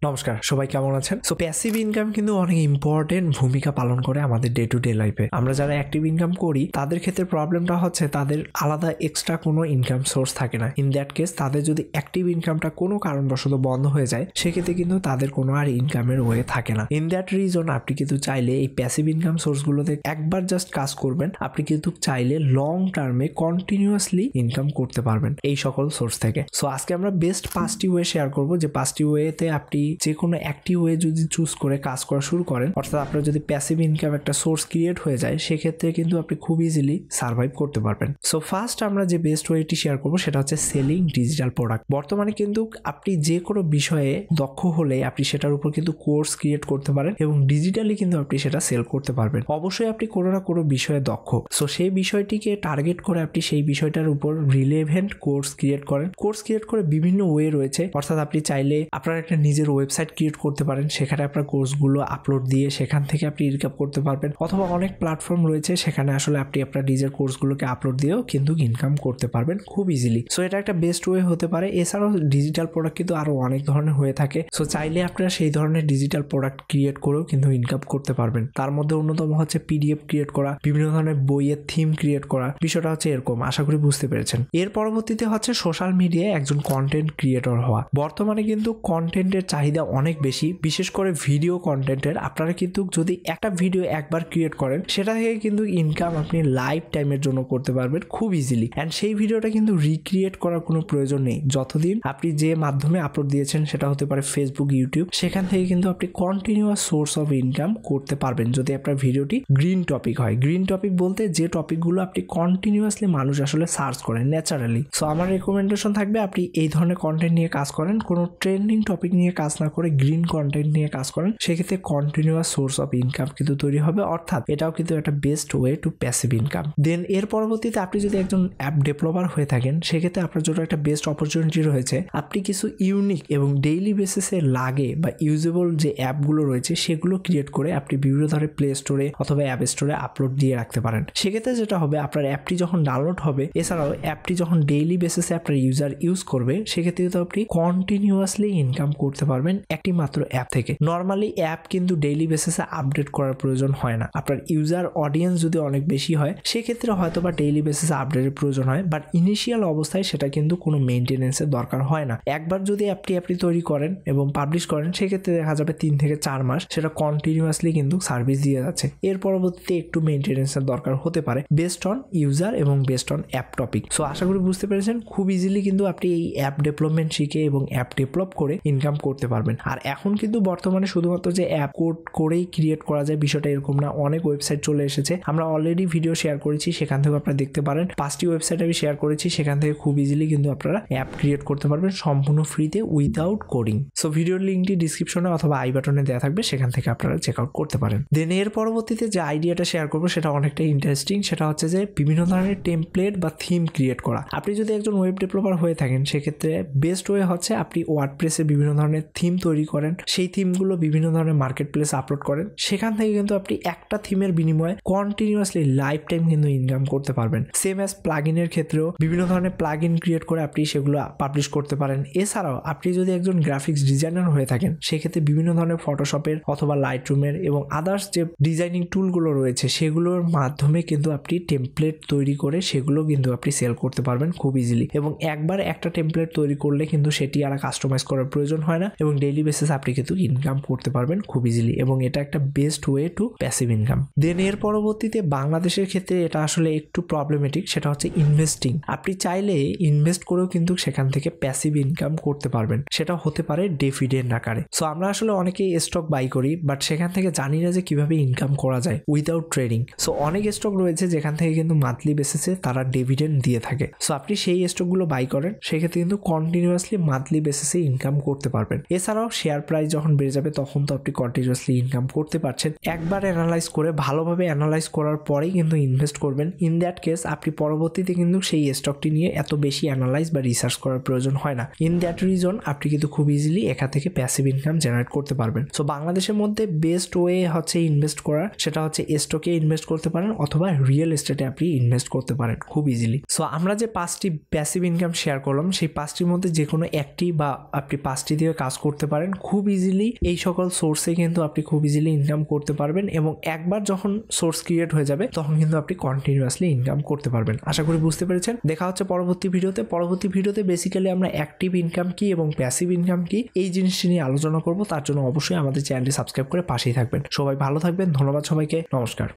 নমস্কার, সবাই কেমন আছেন? সো প্যাসিভ ইনকাম কিন্তু অনেক ইম্পর্টেন্ট ভূমিকা পালন করে আমাদের ডে টু ডে লাইফে। আমরা যারা অ্যাক্টিভ ইনকাম করি তাদের ক্ষেত্রে প্রবলেমটা হচ্ছে তাদের আলাদা এক্সট্রা কোনো ইনকাম সোর্স থাকে না। ইন দ্যাট কেস তাদের যদি অ্যাক্টিভ ইনকামটা কোনো কারণবশত বন্ধ হয়ে যায় সেক্ষেত্রে কিন্তু তাদের কোনো আর ইনকামের ওয়ে থাকে না। ইন দ্যাট রিজন আপনি কিন্তু চাইলে এই প্যাসিভ ইনকাম সোর্সগুলোতে একবার জাস্ট কাজ করবেন, আপনি কিন্তু চাইলে লং টার্মে কন্টিনিউয়াসলি ইনকাম করতে পারবেন এই সকল সোর্স থেকে। সো আজকে আমরা বেস্ট 5টি ওয়ে শেয়ার করবো, যে 5টি ওয়েতে আপনি যে কোনো একটি ওয়ে যদি চুজ করে কাজ করা শুরু করেন, অর্থাৎ আপনার যদি প্যাসিভ ইনকাম একটা সোর্স ক্রিয়েট হয়ে যায় সেক্ষেত্রে কিন্তু আপনি খুব ইজিলি সার্ভাইভ করতে পারবেন। সো ফার্স্ট আমরা যে বেস্ট ওয়েটি শেয়ার করবো সেটা হচ্ছে সেলিং ডিজিটাল প্রোডাক্ট। বর্তমানে কিন্তু আপনি যে কোনো বিষয়ে দক্ষ হলে আপনি সেটার উপর কিন্তু কোর্স ক্রিয়েট করতে পারেন এবং ডিজিটালি কিন্তু আপনি সেটা সেল করতে পারবেন। অবশ্যই আপনি কোনো না কোনো বিষয়ে দক্ষ, সো সেই বিষয়টিকে টার্গেট করে আপনি সেই বিষয়টার উপর রিলেভেন্ট কোর্স ক্রিয়েট করেন। কোর্স ক্রিয়েট করে বিভিন্ন ওয়ে রয়েছে, অর্থাৎ আপনি চাইলে আপনার একটা নিজের ওয়েবসাইট ক্রিয়েট করতে পারেন, সেখানে আপনার কোর্সগুলো আপলোড দিয়ে সেখান থেকে আপনি ইনকাম করতে পারবেন, অথবা অনেক প্ল্যাটফর্ম রয়েছে সেখানে আসলে আপনি আপনার নিজের কোর্সগুলোকে আপলোড দিয়েও কিন্তু ইনকাম করতে পারবেন খুব ইজিলি। সো এটা একটা বেস্ট ওয়ে হতে পারে। এছাড়াও ডিজিটাল প্রোডাক্ট কিন্তু আরো অনেক ধরনের হয়ে থাকে, সো চাইলে আপনারা সেই ধরনের ডিজিটাল প্রোডাক্ট ক্রিয়েট করেও কিন্তু ইনকাম করতে পারবেন। তার মধ্যে অন্যতম হচ্ছে পিডিএফ ক্রিয়েট করা, বিভিন্ন ধরনের বইয়ের থিম ক্রিয়েট করা। বিষয়টা হচ্ছে এরকম, আশা করি বুঝতে পেরেছেন। এর পরবর্তীতে হচ্ছে সোশ্যাল মিডিয়ায় একজন কন্টেন্ট ক্রিয়েটর হওয়া। বর্তমানে কিন্তু কন্টেন্টের চাহিদা অনেক বেশি, বিশেষ করে ভিডিও কন্টেন্টের। আপনারা কিন্তু যদি একটা ভিডিও একবার ক্রিয়েট করেন সেটা থেকে কিন্তু ইনকাম আপনি লাইফ টাইমের জন্য করতে পারবেন খুব ইজিলি। অ্যান্ড সেই ভিডিওটা কিন্তু রিক্রিয়েট করার কোনো প্রয়োজন নেই। যতদিন আপনি যে মাধ্যমে আপলোড দিয়েছেন, সেটা হতে পারে ফেসবুক, ইউটিউব, সেখান থেকে কিন্তু আপনি কন্টিনিউয়াস সোর্স অফ ইনকাম করতে পারবেন যদি আপনার ভিডিওটি গ্রিন টপিক হয়। গ্রিন টপিক বলতে যে টপিকগুলো আপনি কন্টিনিউয়াসলি মানুষ আসলে সার্চ করেন ন্যাচারালি। সো আমার রেকমেন্ডেশন থাকবে আপনি এই ধরনের কন্টেন্ট নিয়ে কাজ করেন, কোনো ট্রেন্ডিং টপিক নিয়ে কাজ না করে গ্রিন কন্টেন্ট নিয়ে কাজ করেন। সেক্ষেত্রে কন্টিনিউয়াস সোর্স অফ ইনকাম কিন্তু তৈরি হবে, অর্থাৎ এটাও কিন্তু একটা best way to passive income. Then এর পরবর্তীতে আপনি যদি একজন অ্যাপ ডেভেলপার হয়ে থাকেন সেক্ষেত্রে আপনার জন্য একটা বেস্ট অপরচুনিটি রয়েছে। আপনি কিছু ইউনিক এবং ডেইলি বেসিসে লাগে বা ইউজেবল যে অ্যাপগুলো রয়েছে সেগুলো ক্রিয়েট করে আপনি বিভিন্ন ধরনের প্লে স্টোরে অথবা অ্যাপ স্টোরে আপলোড দিয়ে রাখতে পারেন। সেক্ষেত্রে যেটা হবে, আপনার অ্যাপটি যখন ডাউনলোড হবে, এছাড়াও অ্যাপটি যখন ডেইলি বেসিসে আপনার ইউজার ইউজ করবে, সেক্ষেত্রে কিন্তু আপনি কন্টিনিউয়াসলি ইনকাম করতে পারবেন একটি মাত্র অ্যাপ থেকে। নর্মালি অ্যাপ কিন্তু ডেইলি বেসিসে আপডেট করার প্রয়োজন হয় না। আপনার ইউজার অডিয়েন্স যদি অনেক বেশি হয় সেক্ষেত্রে হয়তো বা ডেইলি বেসিসে আপডেটের প্রয়োজন হয়, বাট ইনিশিয়াল অবস্থায় সেটা কিন্তু কোনো মেনটেনেন্সের দরকার হয় না। একবার যদি অ্যাপটি আপনি তৈরি করেন এবং পাবলিশ করেন সেক্ষেত্রে দেখা যাবে 3 থেকে 4 মাস সেটা কন্টিনিউয়াসলি কিন্তু সার্ভিস দিয়ে যাচ্ছে। এর পরবর্তীতে একটু মেনটেনেন্সের দরকার হতে পারে বেসড অন ইউজার এবং based on app topic. So আশা করি বুঝতে পেরেছেন, খুব ইজিলি কিন্তু আপনি এই অ্যাপ ডেভেলপমেন্ট শিখে এবং অ্যাপ ডেভেলপ করে ইনকাম করতে পারবেন। আর এখন কিন্তু বর্তমানে শুধুমাত্র যে অ্যাপ কোড করেই ক্রিয়েট করা যায় বিষয়টা এরকম না, অনেক ওয়েবসাইট চলে এসেছে। আমরা অলরেডি ভিডিও শেয়ার করেছি, সেখান থেকে আপনারা দেখতে পারেন। 5টি ওয়েবসাইট আমি শেয়ার করেছি, সেখান থেকে খুব ইজিলি কিন্তু আপনারা অ্যাপ ক্রিয়েট করতে পারবেন সম্পূর্ণ ফ্রিতে উইদাউট কোডিং। সো ভিডিওর লিঙ্কটি ডিসক্রিপশনে অথবা আই বাটনে দেওয়া থাকবে, সেখান থেকে আপনারা চেক আউট করতে পারেন। দেন এর পরবর্তীতে যে আইডিয়াটা শেয়ার করবো সেটা অনেকটা ইন্টারেস্টিং। সেটা হচ্ছে যে বিভিন্ন ধরনের টেমপ্লেট বা থিম ক্রিয়েট করা। আপনি যদি একজন ওয়েব ডেভেলপার হয়ে থাকেন সেক্ষেত্রে বেস্ট ওয়ে হচ্ছে আপনি ওয়ার্ডপ্রেসে বিভিন্ন ধরনের থিম তৈরি করেন, সেই থিমগুলো বিভিন্ন ধরনের মার্কেট প্লেসে আপলোড করেন। সেখান থেকে কিন্তু আপনি একটা থিমের বিনিময়ে কন্টিনিউয়াসলি লাইফ টাইম কিন্তু ইনকাম করতে পারবেন। সেম অ্যাজ প্লাগইনের ক্ষেত্রেও বিভিন্ন ধরনের প্লাগইন ক্রিয়েট করে আপনি সেগুলো পাবলিশ করতে পারেন। এছাড়াও আপনি যদি একজন গ্রাফিক্স ডিজাইনার হয়ে থাকেন সেক্ষেত্রে বিভিন্ন ধরনের ফটোশপের অথবা লাইটরুমের এবং আদার্স যে ডিজাইনিং টুলগুলো রয়েছে সেগুলোর মাধ্যমে কিন্তু আপনি টেমপ্লেট তৈরি করে সেগুলো কিন্তু আপনি সেল করতে পারবেন খুব ইজিলি। এবং একবার একটা টেমপ্লেট তৈরি করলে কিন্তু সেটি আর কাস্টমাইজ করার প্রয়োজন হয় না এবং ডেইলি বেসিস আপনি কিন্তু ইনকাম করতে পারবেন খুব ইজিলি, এবং এটা একটা best way to passive income. Then এর পরবর্তীতে বাংলাদেশের ক্ষেত্রে এটা আসলে একটু প্রবলেমেটিক, সেটা হচ্ছে ইনভেস্টিং। আপনি চাইলে ইনভেস্ট করেও কিন্তু সেখান থেকে প্যাসিভ ইনকাম করতে পারবেন, সেটা হতে পারে ডিভিডেন্ড আকারে। সো আমরা আসলে অনেকেই স্টক বাই করি, বাট সেখান থেকে জানি না যে কিভাবে ইনকাম করা যায় উইদাউট ট্রেডিং। সো অনেক স্টক রয়েছে যেখান থেকে কিন্তু মান্থলি বেসিসে তারা ডিভিডেন্ড দিয়ে থাকে। সো আপনি সেই স্টকগুলো বাই করেন, সেক্ষেত্রে কিন্তু কন্টিনিউয়াসলি মান্থলি বেসিসে ইনকাম করতে পারবেন। এছাড়াও শেয়ার প্রাইস যখন বেড়ে যাবে তখন তো আপনি কন্টিনিউয়াসলি ইনকাম করতে পারছেন। একবার অ্যানালাইজ করে ভালোভাবে অ্যানালাইজ করার পরেই কিন্তু ইনভেস্ট করবেন। ইন দ্যাট কেস আপনি পরবর্তীতে কিন্তু সেই স্টকটি নিয়ে এত বেশি অ্যানালাইজ বা রিসার্চ করার প্রয়োজন হয় না। ইন দ্যাট রিজন আপনি কিন্তু খুব ইজিলি এখান থেকে প্যাসিভ ইনকাম জেনারেট করতে পারবেন। সো বাংলাদেশের মধ্যে বেস্ট ওয়ে হচ্ছে ইনভেস্ট করার, সেটা হচ্ছে স্টকে ইনভেস্ট করতে পারেন অথবা রিয়েল এস্টেটে আপনি ইনভেস্ট করতে পারেন খুব ইজিলি। সো আমরা যে 5টি প্যাসিভ ইনকাম শেয়ার করলাম সেই 5টির মধ্যে যে কোনো একটি বা আপনি 5টি দিয়ে কাজ করতে করতে পারেন খুব ইজিলি। এই সকল সোর্সে কিন্তু আপনি খুব ইজিলি ইনকাম করতে পারবেন এবং একবার যখন সোর্স ক্রিয়েট হয়ে যাবে তখন কিন্তু আপনি কন্টিনিউয়াসলি ইনকাম করতে পারবেন। আশা করি বুঝতে পেরেছেন। দেখা হচ্ছে পরবর্তী ভিডিওতে বেসিক্যালি আমরা অ্যাক্টিভ ইনকাম কি এবং প্যাসিভ ইনকাম কি এই জিনিসটি নিয়ে আলোচনা করব। তার জন্য অবশ্যই আমাদের চ্যানেলটি সাবস্ক্রাইব করে পাশেই থাকবেন। সবাই ভালো থাকবেন। ধন্যবাদ সবাইকে। নমস্কার।